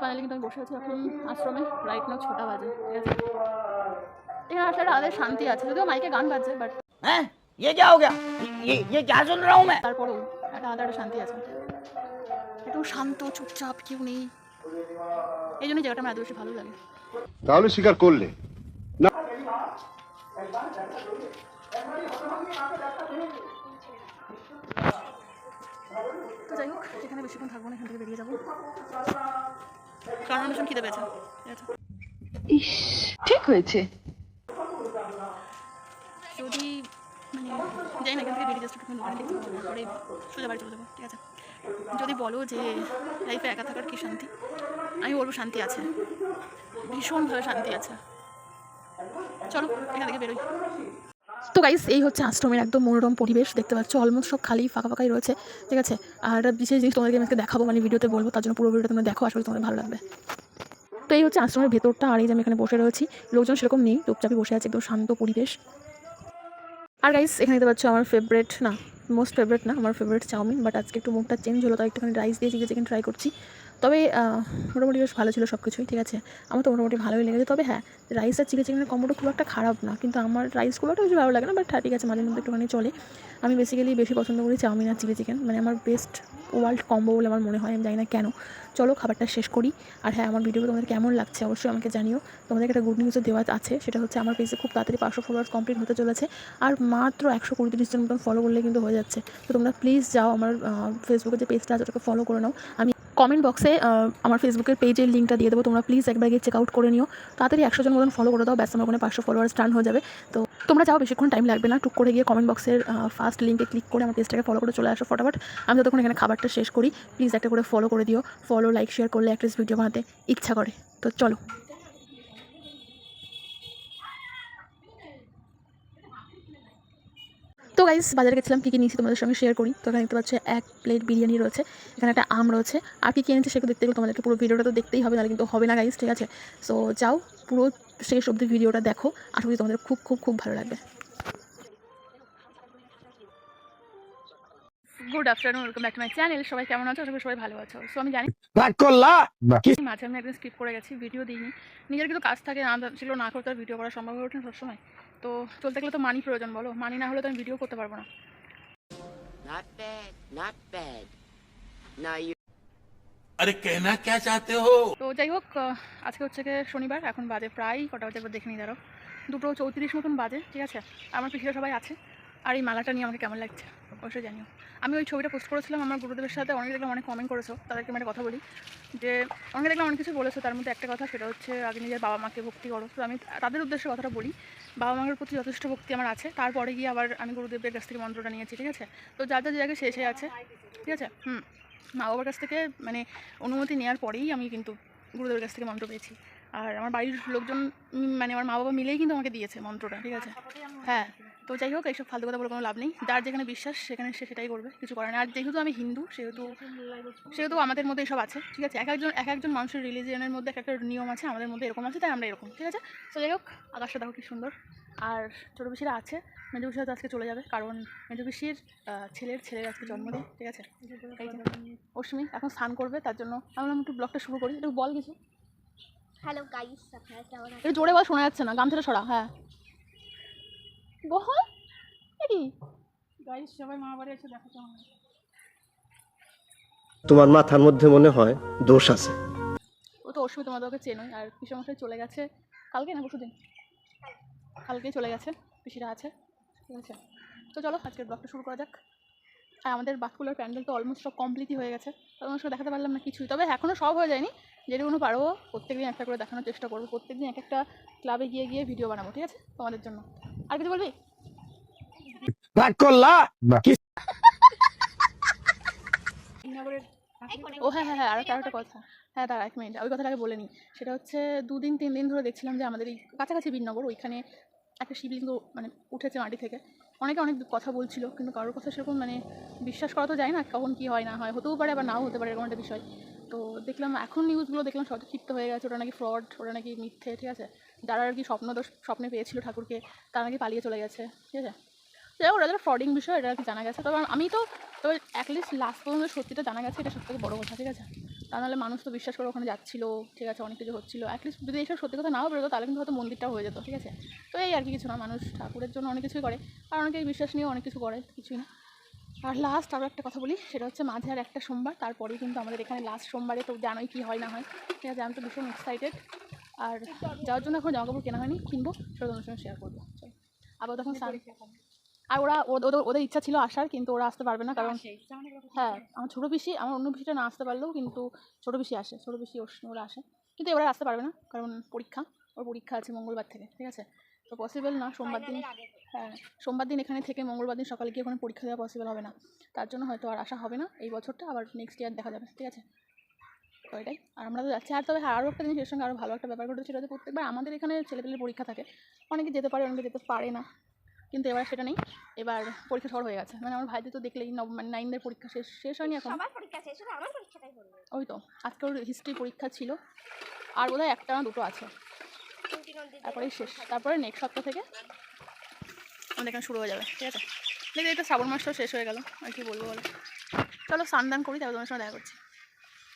Finally কিন্তু আমি বসে আছি এখন আশ্রমে। রাইট নাও 6টা বাজে, ঠিক আছে। এখানে আসলে একটা আলাদা শান্তি আছে, যদিও মাইকে গান বাজছে, বাট হ্যাঁ ये क्या हो गया ये क्या सुन रहा हूँ मैं তারপরেও একটা আলাদা একটা শান্তি আছে, একটু শান্ত চুপচাপ, কেউ নেই। এই জন্যই জায়গাটা আমার এত বেশি ভালো লাগে। তাহলে স্বীকার করলে না? তো যাই হোক, এখানে বেশিক্ষণ থাকবো না, এখান থেকে বেরিয়ে যাবো, কারণ ভীষণ খিদে পেয়েছে, ঠিক আছে। ইস, ঠিক হয়েছে। যদি মানে যাই না, এখান থেকে বেরিয়ে জাস্ট একটুখানি দোকানে খেতে পরে সোজা বাড়ি চলে যাবো, ঠিক আছে। যদি বলো যে লাইফে একা থাকার কী শান্তি, আমি বলবো শান্তি আছে, ভীষণভাবে শান্তি আছে। চলো এখান থেকে বেরোই। তো গাইস, এই হচ্ছে আশ্রমের একদম মনোরম পরিবেশ, দেখতে পাচ্ছ অলমোস্ট সব খালি ফাঁকা ফাঁকাই রয়েছে, ঠিক আছে। আর বিশেষ জিনিস তোমাদেরকে আমি আজকে দেখাবো, মানে ভিডিওতে বলবো, তার জন্য পুরো ভিডিওটা তোমরা দেখো, আসলে তোমাদের ভালো লাগবে। তো এই হচ্ছে আশ্রমের ভেতরটা, আর এই যে আমি এখানে বসে রয়েছি, লোকজন সেরকম নেই, চুপচাপই বসে আছে, একদম শান্ত পরিবেশ। আর গাইস, এখানে দেখতে পাচ্ছ আমার ফেভারিট না, মোস্ট ফেভারিট না, আমার ফেভারিট চাউমিন, বাট আজকে একটু মুখটা চেঞ্জ হলো, তাই একটুখানি রাইস দিয়ে চিকেন ট্রাই করছি। তবে মোটামুটি বেশ ভালো ছিল সব কিছুই, ঠিক আছে। আমার তো মোটামুটি ভালোই লেগেছে। তবে হ্যাঁ, রাইস আর চিকেনের কম্বোটা খুব একটা খারাপ না, কিন্তু আমার রাইস খুব একটা বেশি ভালো লাগে না, বাট ঠিক আছে, মাঝে মধ্যে একটুখানি চলে। আমি বেসিক্যালি বেশি পছন্দ করি চাউমিন আর চিকেন, মানে আমার বেস্ট ওয়ার্ল্ড কম্বো বলে আমার মনে হয়, আমি জানি না কেন। চলো খাবারটা শেষ করি। আর হ্যাঁ, আমার ভিডিওটা তোমাদের কেমন লাগছে অবশ্যই আমাকে জানিও। তোমাদেরকে একটা গুড নিউজও দেওয়া আছে, সেটা হচ্ছে আমার পেজে খুব তাড়াতাড়ি 500 ফলোয়ার্স কমপ্লিট হতে চলেছে, আর মাত্র 120-130 জন মতন ফলো করলে কিন্তু হয়ে যাচ্ছে। তো তোমরা প্লিজ যাও আমার ফেসবুকে যে পেজটা আছে ওটাকে ফলো করে নাও। আমি কমেন্ট বক্সে আমার ফেসবুকের পেজের লিঙ্কটা দিয়ে দেবো, তোমরা প্লিজ একবার গিয়ে চেক আউট করে নিও। তাড়াতাড়ি 100 জন মতন ফলো করে দাও, ব্যাস আমার ওখানে 500 ফলোয়ার্স টার্ন হয়ে যাবে। তো তোমরা যাও, বেশিক্ষণ টাইম লাগবে না, টুক করে গিয়ে কমেন্ট বক্সের ফার্স্ট লিঙ্কে ক্লিক করে আমার পেজটাকে ফলো করে চলে আসো ফটাফট। আমি যতক্ষণ এখানে খাবারটা শেষ করি, প্লিজ একটা করে ফলো করে দিও। ফলো, লাইক, শেয়ার করলে একটা ভিডিও বানাতে ইচ্ছা করে। তো চলো। তো গাইস, বাজারে গেছিলাম, কী কী নিয়েছি তোমাদের সঙ্গে শেয়ার করি। তো এখানে দেখতে পাচ্ছ 1 প্লেট বিরিয়ানি রয়েছে, এখানে একটা আম রয়েছে, আর কী এনেছে সেগুলো দেখতে গেলে তোমাদেরকে পুরো ভিডিওটা তো দেখতেই হবে, নাহলে কিন্তু হবে না গাইস, ঠিক আছে। সো যাও, পুরো শেষ অবধি ভিডিওটা দেখো, আশা করি তোমাদের খুব খুব খুব ভালো লাগবে। Good afternoon, welcome back to my channel. সবাই কেমন আছো? আশা করি সবাই ভালো আছো। সো আমি জানি মাঝে আমি একদিন স্কিপ করে গেছি, ভিডিও দিইনি, নিজের কিন্তু কাজ থাকে, না ছিল, না করতে আর ভিডিও করা সম্ভব হয়ে ওঠে না সবসময়। তো চলতে গেলে তো মানি প্রয়োজন, বলো, মানি না হলে তো আমি ভিডিও করতে পারবো না। not bad now you अरे कहना क्या चाहते हो তো যাই হোক, আজকে হচ্ছে গিয়ে শনিবার, এখন বাজে প্রায় কটা বাজে একবার দেখে নিই, দাঁড়ো, 2:34 মতন বাজে, ঠিক আছে। আমার পিসিরা সবাই আছে, আর এই মালাটা নিয়ে আমাকে কেমন লাগছে অবশ্যই জানিও। আমি ওই ছবিটা পোস্ট করেছিলাম আমার গুরুদেবের সাথে, অনেকে দেখলাম অনেক কমেন্ট করেছো, তাদেরকে আমি একটা কথা বলি, যে অনেকে দেখলাম অনেক কিছু বলেছো, তার মধ্যে একটা কথা, সেটা হচ্ছে আগে নিজের বাবা মাকে ভক্তি করো। তো আমি তাদের উদ্দেশ্যে কথাটা বলি, বাবা মায়ের প্রতি যথেষ্ট ভক্তি আমার আছে, তারপরে গিয়ে আবার আমি গুরুদেবের কাছ থেকে মন্ত্রটা নিয়েছি, ঠিক আছে। তো যার যার জায়গায় শেষে আছে, ঠিক আছে। মা বাবার কাছ থেকে মানে অনুমতি নেওয়ার পরেই আমি কিন্তু গুরুদেবের কাছ থেকে মন্ত্র পেয়েছি, আর আমার বাড়ির লোকজন মানে আমার মা বাবা মিলেই কিন্তু আমাকে দিয়েছে মন্ত্রটা, ঠিক আছে। হ্যাঁ, তো যাই হোক, এইসব ফালতু কথা বলে কোনো লাভ নেই, যার যেখানে বিশ্বাস সেখানে সে সেটাই করবে, কিছু করে না। আর যেহেতু আমি হিন্দু, সেহেতু আমাদের মধ্যে এসব আছে, ঠিক আছে। এক একজন মানুষের রিলিজিয়নের মধ্যে এক একটা নিয়ম আছে, আমাদের মধ্যে এরকম আছে, তাই আমরা এরকম, ঠিক আছে। তো যাই হোক, আকাশটা দেখো কি সুন্দর। আর ছোটো পিসিরা আছে, মেজো পিসিরা তো আজকে চলে যাবে, কারণ মেজো পিসির ছেলের আজকে জন্মদিন, ঠিক আছে। এই যে অশ্মি এখন স্নান করবে, তার জন্য আমি একটু ব্লগটা শুরু করি। একটু বল কিছু। হ্যালো গাইস, আপনারা কেমন আছেন? একটু জোরে বল, শোনা যাচ্ছে না, গামছাটা সরা। হ্যাঁ বল। এডি গাইস, সবাই মা বাড়ি এসে দেখো কেমন। তোমার মাথার মধ্যে মনে হয় দোষ আছে। ও তো অশ্মি, তোমাদেরকে চেনোই। আর পিসেমশাই চলে গেছে কালকে না পরশুদিন, কালকেই চলে গেছে, পিসিরা আছে, ঠিক আছে। তো চলো আজকের ব্লগটা শুরু করা যাক। আর আমাদের বাথকুলার প্যান্ডেল তো অলমোস্ট সব কমপ্লিটই হয়ে গেছে, তোমার সঙ্গে দেখাতে পারলাম না কিছুই, তবে এখনও সব হয়ে যায়নি, যেটুকুনো পারবো প্রত্যেকদিন একটা করে দেখানোর চেষ্টা করবো, প্রত্যেকদিন এক একটা ক্লাবে গিয়ে গিয়ে ভিডিও বানাবো, ঠিক আছে, তোমাদের জন্য। আর কিছু বলবি? ও হ্যাঁ হ্যাঁ হ্যাঁ, আর একটা কথা, হ্যাঁ তার 1 মিনিট, ওই কথাটাকে বলে নিই। সেটা হচ্ছে 2-3 দিন ধরে দেখছিলাম যে আমাদের এই কাছাকাছি বীরনগর, ওইখানে একটা শিবলিঙ্গ মানে উঠেছে মাটি থেকে। অনেকে অনেক কথা বলছিল, কিন্তু কারোর কথা সেরকম মানে বিশ্বাস করা তো যায় না, কখন কী হয় না হয়, হতেও পারে আবার নাও হতে পারে, এরকম একটা বিষয়। তো দেখলাম এখন নিউজগুলো দেখলাম সব ক্ষিপ্ত হয়ে গেছে, ওটা নাকি ফ্রড, ওটা নাকি মিথ্যে, ঠিক আছে। যারা আর কি স্বপ্নে পেয়েছিল ঠাকুরকে, তারা নাকি পালিয়ে চলে গেছে, ঠিক আছে। যাই হোক, ওটা যারা ফ্রডিং বিষয়, এটা আর কি জানা গেছে। তবে আমি তো অ্যাটলিস্ট লাস্ট পর্যন্ত সত্যিটা জানা গেছে, এটা সবথেকে বড়ো কথা, ঠিক আছে। তা নাহলে মানুষ তো বিশ্বাস করে ওখানে যাচ্ছিলো, ঠিক আছে, অনেক কিছু হচ্ছিলো। অ্যাটলিস্ট যদি এইসব সত্যি কথা নাও বেরোতো তাহলে কিন্তু হয়তো মন্দিরটা হয়ে যেত, ঠিক আছে। তো এই আর কি, কিছু না, মানুষ ঠাকুরের জন্য অনেক কিছুই করে, আর অনেকেই বিশ্বাস নিয়ে অনেক কিছু করে, কিছুই না। আর লাস্ট আরও একটা কথা বলি, সেটা হচ্ছে মাঝে আর একটা সোমবার, তারপরেই কিন্তু আমাদের এখানে লাস্ট সোমবারে তো জানোই কী হয় না হয়, ঠিক আছে। আমি তো ভীষণ এক্সাইটেড, আর যাওয়ার জন্য এখন জামাকাপড় কেনা হয়নি, কিনবো, সেটা তোমার সঙ্গে শেয়ার করবো। চলো, আবার তখন আর ওদের ইচ্ছা ছিল আসার, কিন্তু ওরা আসতে পারবে না, কারণ হ্যাঁ আমার ছোটো পিসি, আমার অন্য পিসিটা না আসতে পারলেও কিন্তু ছোটো পিসি আসে, ছোটো পিসি ওরা আসে, কিন্তু এবারে আসতে পারবে না, কারণ ওর পরীক্ষা আছে মঙ্গলবার থেকে, ঠিক আছে। তো পসিবল না সোমবার দিন, হ্যাঁ সোমবার দিন এখানে থেকে মঙ্গলবার দিন সকালে গিয়ে ওখানে পরীক্ষা দেওয়া পসিবল হবে না, তার জন্য হয়তো আর আসা হবে না এই বছরটা, আবার নেক্সট ইয়ার দেখা যাবে, ঠিক আছে। তো এটাই, আর আমরা তো যাচ্ছি। আর তবে হ্যাঁ আরও একটা জিনিস এর সঙ্গে আরও ভালো একটা ব্যাপার ঘটেছে, সেটা হচ্ছে প্রত্যেকবার আমাদের এখানে ছেলেপেলের পরীক্ষা থাকে, অনেকে যেতে পারে অনেকে যেতে পারে না, কিন্তু এবার সেটা নেই, এবার পরীক্ষা শহর হয়ে গেছে। মানে আমার ভাইদের তো দেখলেই মানে 9দের পরীক্ষা শেষ হয়নি এখন, সবার পরীক্ষা শেষ হলো, আমার পরীক্ষাটাই হলো। ওই তো আজকে ওর হিস্ট্রি পরীক্ষা ছিল, আর বোধহয় একটা না দুটো আছে, তারপরেই শেষ। তারপরে নেক্সট সপ্তাহ থেকে আমাদের এখানে শুরু হয়ে যাবে, ঠিক আছে। দেখি এই তো শ্রাবণ মাসটাও শেষ হয়ে গেল, আর কি বলবো বলো। চলো স্নান করি, তারপর তোমার সঙ্গে দেখা করছি।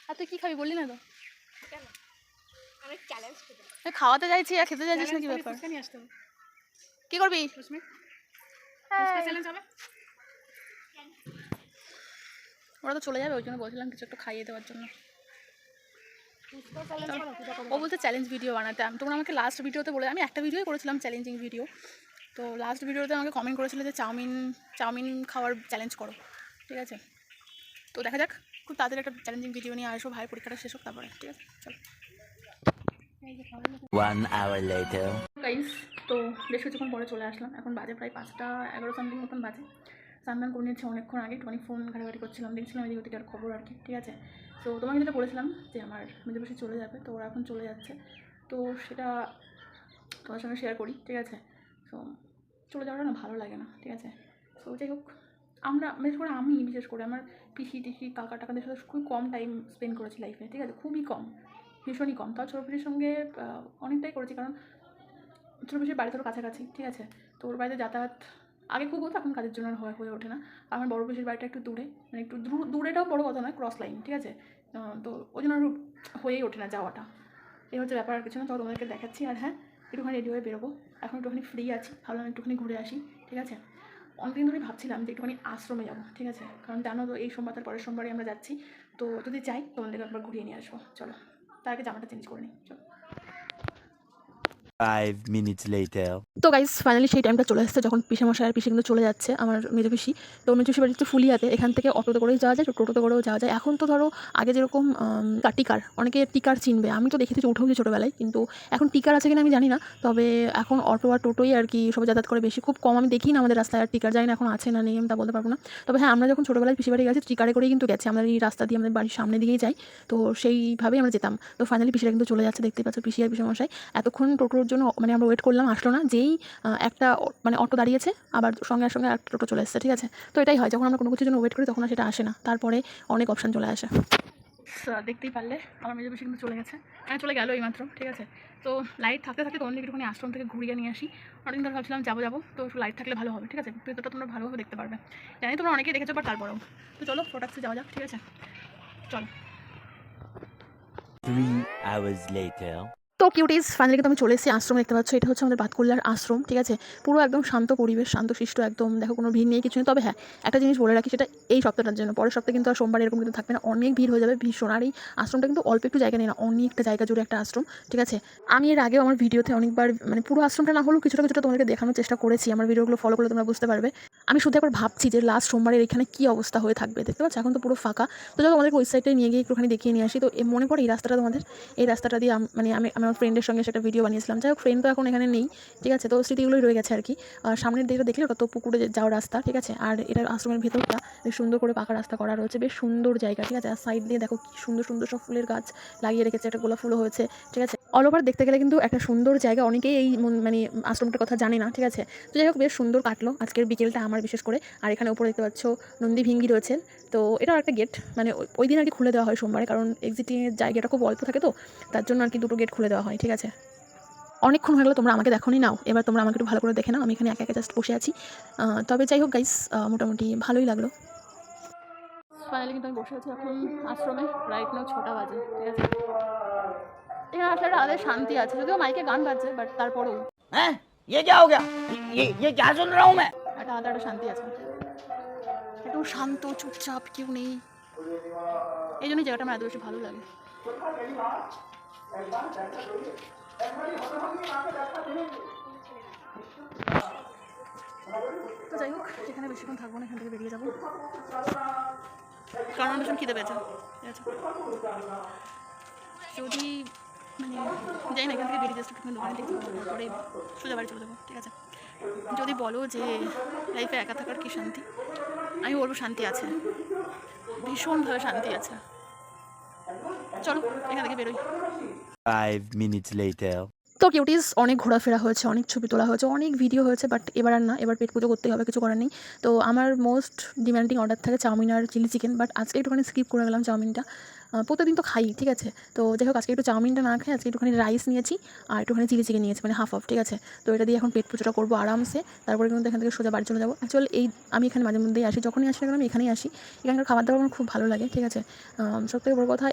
আর তুই কী খাবি বললি না তো? কেন আমি চ্যালেঞ্জ করব, খাওয়াতে যাইছি আর খেতে যাচ্ছিস না, কি ব্যাপার? কি করবি? ওরা তো চলে যাবে, ওই জন্য বলছিলাম কিছু একটু খাইয়ে দেওয়ার জন্য। ও বলতে চ্যালেঞ্জ ভিডিও বানাতে, তোমরা আমাকে লাস্ট ভিডিওতে বলে, আমি একটা ভিডিওই করেছিলাম চ্যালেঞ্জিং ভিডিও, তো লাস্ট ভিডিওতে আমাকে কমেন্ট করেছিল যে চাউমিন খাওয়ার চ্যালেঞ্জ করো, ঠিক আছে। তো দেখা যাক, খুব তাড়াতাড়ি একটা চ্যালেঞ্জিং ভিডিও নিয়ে আসবো, ভাইয়ের পরীক্ষাটা শেষ হোক তারপরে, ঠিক আছে। চলো 1 hour later. গাইস, তো বেশ কিছুক্ষণ পরে চলে আসলাম, এখন বাজে প্রায় 5টা 11 সামথিং মতন বাজে। স্নান করে নিয়েছি অনেকক্ষণ আগে, একটুখানি ফোন ঘাটাঘাটি করছিলাম, দেখছিলাম এদিক ওদিকে আর খবর আর কি, ঠিক আছে। তো তোমাকে যেটা বলেছিলাম যে আমার মেজোপিসি চলে যাবে, তো ওরা এখন চলে যাচ্ছে, তো সেটা তোমার সঙ্গে শেয়ার করি, ঠিক আছে। তো চলে যাওয়াটা না ভালো লাগে না, ঠিক আছে। তো যাই হোক, আমি বিশেষ করে আমার পিসি টিসি কাকা টাকাদের সাথে খুবই কম টাইম স্পেন্ড করেছি লাইফে, ঠিক আছে, খুবই কম, ভীষণই কম। তাও ছোটো পিসির সঙ্গে অনেকটাই করেছি, কারণ ছোটো পিসির বাড়ি তোর কাছাকাছি, ঠিক আছে। তো ওর বাড়িতে যাতায়াত আগে খুব হতো, এখন কাজের জন্য আর হয়ে ওঠে না। আমার বড় পিসির বাড়িটা একটু দূরে, মানে একটু দূরেটাও বড় কথা নয়, ক্রস লাইন, ঠিক আছে। তো ওই জন্য আর হয়েই ওঠে না যাওয়াটা, এই হচ্ছে ব্যাপার, আর কিছু না। তো তোমাদেরকে দেখাচ্ছি, আর হ্যাঁ একটুখানি রেডি হয়ে বেরোবো, এখন একটুখানি ফ্রি আছি, ভাবলাম একটুখানি ঘুরে আসি, ঠিক আছে। অনেকদিন ধরেই ভাবছিলাম যে একটুখানি আশ্রমে যাবো, ঠিক আছে, কারণ জানো তো এই সোমবার তার পরের সোমবারই আমরা যাচ্ছি, তো যদি যাই তোমাদেরকে একবার ঘুরিয়ে নিয়ে আসবো। চলো, তার আগে জামাটা চেঞ্জ করে নিই, চলো। 5 minutes later. তো গাইস ফাইনালি সেই টাইমটা চলে এসেছে যখন পিসেমশাই আর পিসি কিন্তু চলে যাচ্ছে, আমার মেজো পিসি। তো মেজো পিসি বাড়ি হচ্ছে ফুলিয়াতে, এখান থেকে অটোতে করেই যাওয়া যায়, টোটোতে করেও যাওয়া যায়। এখন তো ধরো আগে যেরকম টিকার, অনেকে টিকার চিনবে, আমি তো দেখেছি উঠেওছি ছোটোবেলায়, কিন্তু এখন টিকার আছে কিনা আমি জানি না, তবে এখন অটো আর টোটোই আর কি সবাই যাতায়াত করে, বেশি খুব কম আমি দেখি না আমাদের রাস্তায় আর টিকার, জানি না এখন আছে না নেই আমি তা বলতে পারবো না। তবে হ্যাঁ আমরা যখন ছোটোবেলায় পিসি বাড়ি গেছি টিকারে করেই কিন্তু গেছি, আমরা এই রাস্তা দিয়ে আমাদের বাড়ির সামনে দিকেই যাই, তো সেইভাবেই আমরা যেতাম। তো ফাইনালি পিসিরা কিন্তু চলে যাচ্ছে, দেখতেই পাচ্ছ পিসি আর পিসেমশাই। এতক্ষণ টোটোর জন্য মানে আমরা ওয়েট করলাম, আসলো না, যেই একটা মানে অটো দাঁড়িয়েছে, আবার সঙ্গে একটা টোটো চলে এসেছে, ঠিক আছে। তো এটাই হয়, যখন আমরা কোনো কিছুর জন্য ওয়েট করি তখন আর সেটা আসে না, তারপরে অনেক অপশান চলে আসে। দেখতেই পারলে আমার মেজো পিসি কিন্তু চলে গেছে, চলে গেল এইমাত্র, ঠিক আছে। তো লাইট থাকতে থাকতে তোমাদের একটুখানি আশ্রম থেকে ঘুরিয়ে নিয়ে আসি, অনেকদিন ধরে ভাবছিলাম যাবো, তো একটু লাইট থাকলে ভালো হবে, ঠিক আছে, ভেতরটা তোমরা ভালোভাবে দেখতে পারবে, জানি তোমরা অনেকেই দেখেছো, বাট তারপরেও। তো চলো প্রোডাক্টসে যাওয়া যাক, ঠিক আছে, চলো। 3 hours later. তো কিউটিস ফাইনালি কিন্তু আমি চলে এসেছি আশ্রম, দেখতে পাচ্ছ এটা হচ্ছে আমাদের বাতকুল্লার আশ্রম, ঠিক আছে। পুরো একদম শান্ত পরিবেশ, শান্তশিষ্ট একদম, দেখো কোনো ভিড় নেই, কিছু নেই। তবে হ্যাঁ একটা জিনিস বলে রাখি, সেটা এই সপ্তাহটার জন্য, পরের সপ্তাহে কিন্তু আর সোমবার এরকম কিন্তু থাকবে না, অনেক ভিড় হয়ে যাবে ভীষণ। আর এই আশ্রমটা কিন্তু অল্প একটু জায়গা নেই না, অনেকটা জায়গা জুড়ে একটা আশ্রম, ঠিক আছে। আমি এর আগেও আমার ভিডিওতে অনেকবার মানে পুরো আশ্রমটা না হলেও কিছুটা তোমাদেরকে দেখানোর চেষ্টা করেছি, আমার ভিডিওগুলো ফলো করলে তোমরা বুঝতে পারবে। আমি শুধু একবার ভাবছি যে লাস্ট সোমবারের এখানে কী অবস্থা হয়ে থাকবে, দেখতে পাচ্ছ এখন তো পুরো ফাঁকা। তো যখন আমাদেরকে ওই সাইডটাই নিয়ে গিয়ে একটুখানি দেখিয়ে নিয়ে আসি, তো মনে পড়ে এই রাস্তাটা তোমাদের, এই রাস্তাটা দিয়ে মানে আমি আমার ফ্রেন্ডের সঙ্গে সেটা ভিডিও বানিয়েছিলাম। যাই হোক ফ্রেন্ড তো এখন এখানে নেই, ঠিক আছে, তো স্মৃতিগুলোই রয়ে গেছে আর কি। সামনের দিকটা দেখলে ওটা তো পুকুরে যাওয়ার রাস্তা, ঠিক আছে। আর এটার আশ্রমের ভেতরটা বেশ সুন্দর করে পাকা রাস্তা করা রয়েছে, বেশ সুন্দর জায়গা, ঠিক আছে। আর সাইড দিয়ে দেখো কি সুন্দর সুন্দর সব ফুলের গাছ লাগিয়ে রেখেছে, একটা গোলাপ ফুলও হয়েছে, ঠিক আছে। অল ওভার দেখতে গেলে কিন্তু একটা সুন্দর জায়গা, অনেকেই এই মানে আশ্রমটার কথা জানে না, ঠিক আছে। তো যাই হোক বেশ সুন্দর কাটলো আজকের বিকেলটা আমার বিশেষ করে। আর এখানে উপরে দেখতে পাচ্ছ নন্দী ভিঙ্গি রয়েছে, তো এটাও একটা গেট, মানে ওই দিন আর কি খুলে দেওয়া হয় সোমবারে, কারণ এক্সিটিংয়ের জায়গাটা খুব অল্প থাকে, তো তার জন্য আর কি দুটো গেট খুলে দেওয়া হয়, ঠিক আছে। অনেকক্ষণ হয়ে গেলো তোমরা আমাকে দেখোনি, নাও এবার তোমরা আমাকে একটু ভালো করে দেখে নাও, আমি এখানে একা একা জাস্ট বসে আছি। তবে যাই হোক গাইস মোটামুটি ভালোই লাগলো। ফাইনালি কিন্তু আমি বসে আছি এখন আশ্রমে, রাইট নাও 6টা বাজে, ঠিক আছে। এখানে আসলে একটা আলাদা শান্তি আছে, যদিও মাইকে গান বাজছে, বাট তারপরেও हैं ये क्या हो गया ये क्या सुन रहा हूँ मैं একটা আলাদা একটা শান্তি আছে, একটু শান্ত চুপচাপ, কেউ নেই, এই জন্যই জায়গাটা আমার এত বেশি ভালো লাগে। তো যাই হোক, এখানে বেশিক্ষণ থাকবো না, এখান থেকে বেরিয়ে যাবো, কারণ আমার ভীষণ খিদে পেয়েছে, ঠিক আছে। যদি মানে যাই না, এখান থেকে বেরিয়ে যাচ্ছে একটুখানি দোকানে দেখতে, তারপরে সোজা বাড়ি চলে যাবো, ঠিক আছে। যদি বলো যে লাইফে একা থাকার কী শান্তি, আমি বলবো শান্তি আছে, ভীষণভাবে শান্তি আছে। চলো এখান থেকে বেরোই। 5 minutes later. তো কিউটিস, অনেক ঘোরাফেরা হয়েছে, অনেক ছবি তোলা হয়েছে, অনেক ভিডিও হয়েছে, বাট এবার আর না, এবার পেট পুজো করতেই হবে, কিছু করার নেই। তো আমার মোস্ট ডিমান্ডিং অর্ডার থাকে চাউমিন আর চিলি চিকেন, বাট আজকে একটুখানি স্কিপ করে গেলাম চাউমিনটা। প্রতিদিন তো খাই, ঠিক আছে। তো যাই হোক, আজকে একটু চাউমিনটা না খাই, আজকে একটুখানি রাইস নিয়েছি আর একটুখানি চিলি চিকেন নিয়েছি, মানে হাফ, ঠিক আছে। তো এটা দিয়ে এখন পেট পুজোটা করবো আরামসে, তারপরে কিন্তু এখান থেকে সোজা বাড়ি চলে যাবো। অ্যাকচুয়ালি আমি এখানে মাঝে মধ্যেই আসি, যখনই আসি না কেন আমি এখানেই আসি, এখানকার খাবার দাবার আমার খুব ভালো লাগে, ঠিক আছে। সবথেকে বড় কথা,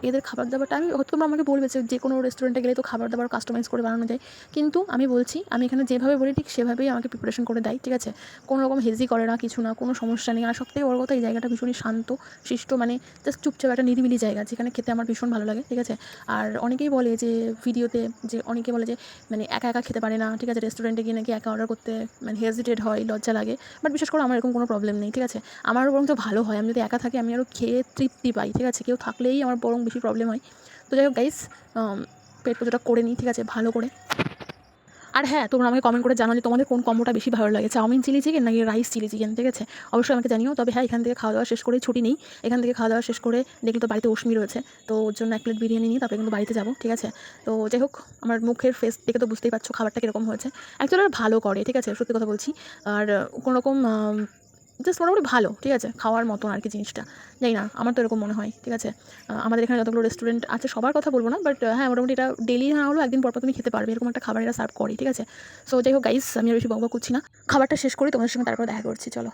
এদের খাবার দাবারটা আমি হয়তো তোমরা আমাকে বলবে যে কোনো রেস্টুরেন্টে গেলে তো খাবার দাবার কাস্টমাইজ করে বানানো যায়, কিন্তু আমি বলছি, আমি এখানে যেভাবে বলি ঠিক সেভাবেই আমাকে প্রিপারেশন করে দেয়, ঠিক আছে। কোনো রকম হেজি করে না, কিছু না, কোনো সমস্যা নেই। আর সবথেকে বড় কথা, এই জায়গাটা ভীষণই শান্ত শিষ্ট, মানে জাস্ট চুপচাপ একটা নিরিবিলি জায়গা, যেখানে খেতে আমার ভীষণ ভালো লাগে, ঠিক আছে। আর অনেকেই বলে যে ভিডিওতে, যে অনেকে বলে যে মানে একা একা খেতে পারে না, ঠিক আছে, রেস্টুরেন্টে গিয়ে নাকি একা অর্ডার করতে মানে হেজিটেট হয়, লজ্জা লাগে, বাট বিশেষ করে আমার এরকম কোনো প্রবলেম নেই, ঠিক আছে। আমার বরং তো ভালো হয়, আমি যদি একা থাকি আমি আরও খেয়ে তৃপ্তি পাই, ঠিক আছে। কেউ থাকলেই আমার বরং বেশি প্রবলেম হয়। তো যাই হোক গাইস, পেট পুজোটা করে নিই, ঠিক আছে, ভালো করে। আর হ্যাঁ, তোমরা আমাকে কমেন্ট করে জানাও যে তোমাদের কোন কম্বোটা বেশি ভালো লাগে, চাউমিন চিলি চিকেন নাকি রাইস চিলি চিকেন, ঠিক আছে। অবশ্যই আমাকে জানিও। তবে হ্যাঁ, এখান থেকে খাওয়া দাওয়া শেষ করে ছুটি নেই, এখান থেকে খাওয়া দাওয়া শেষ করে দেখলে তো বাড়িতে অশ্মি রয়েছে, তো ওর জন্য 1 প্লেট বিরিয়ানি নিয়ে তারপরে কিন্তু বাড়িতে যাবো, ঠিক আছে। তো যাই হোক, আমার মুখের ফেস দেখে তো বুঝতেই পারছো খাবারটা কীরকম হয়েছে। অ্যাকচুয়ালি আর ভালো করে, ঠিক আছে, সত্যি কথা বলছি। আর কোনো রকম জাস্ট মোটামুটি ভালো, ঠিক আছে, খাওয়ার মতন আর কি জিনিসটা, জানি না, আমার তো এরকম মনে হয়, ঠিক আছে। আমাদের এখানে যতগুলো রেস্টুরেন্ট আছে সবার কথা বলবো না, বাট হ্যাঁ, মোটামুটি এটা ডেলি না হলেও একদিন পর তুমি খেতে পারবে, এরকম একটা খাবার এরা সার্ভ করে, ঠিক আছে। সো যাই হোক গাইস, আমি আর বেশি বকবক করছি না, খাবারটা শেষ করি, তোমাদের সঙ্গে তারপর দেখা করছি, চলো।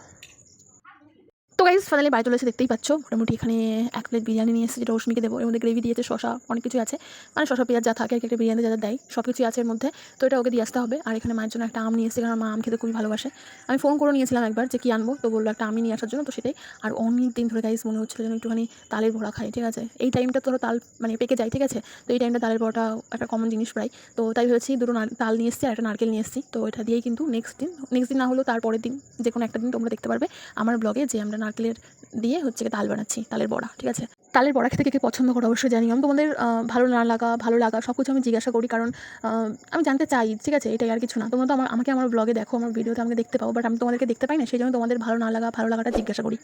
তো গাইস ফাইনালি বাড়ি চলে এসে দেখতেই পাচ্ছ, মোটামুটি এখানে 1 প্লেট বিরিয়ানি নিয়ে এসেছে, যেটা অশ্মিকে দেবো। এর মধ্যে গ্রেভি দিয়েছে, শসা, অনেক কিছু আছে, মানে শসা পেঁয়াজ যা থাকে একটা বিরিয়ানি যা দেয় সব কিছুই আছে এর মধ্যে। তো এটা ওকে দিয়ে আসতে হবে। আর এখানে মায়ের জন্য একটা আম নিয়ে এসেছে, কারণ মা আম খেতে খুবই ভালোবাসে। আমি ফোন করে নিয়েছিলাম একবার যে কী আনবো, তো বললো একটা আমি নিয়ে আসার জন্য, তো সেটাই। আর অনেক দিন ধরে গাইস মনে হচ্ছিলো যেন একটুখানি তালের বড়া খাই, ঠিক আছে। এই টাইমটা তো তাল মানে পেকে যায়, ঠিক আছে। তো এই টাইমটা তালের বড়াটা একটা কমন জিনিস প্রায়। তো তাই ভেবেছি দুটো তাল নিয়ে এসেছি আর একটা নারকেল নিয়ে এসেছি। তো এটা দিয়েই কিন্তু নেক্সট দিন না হলেও তারপরের দিন যে কোনো একটা দিন তোমরা দেখতে পারবে আমার ব্লগে যে আমরা নারকেলের দিয়ে হচ্ছে তাল বানাচ্ছি, তালের বড়া, ঠিক আছে। তালের বড়া খেতে কে পছন্দ করো অবশ্যই জানি। আমি তোমাদের ভালো না লাগা ভালো লাগা সব কিছু আমি জিজ্ঞাসা করি, কারণ আমি জানতে চাই, ঠিক আছে, এটাই আর কিছু না। তোমরা তো আমাকে আমার ব্লগে দেখো, আমার ভিডিওতে আমাকে দেখতে পাও, বাট আমি তোমাদেরকে দেখতে পাই না, সেই জন্য তোমাদের ভালো না লাগা ভালো লাগাটা জিজ্ঞাসা করি।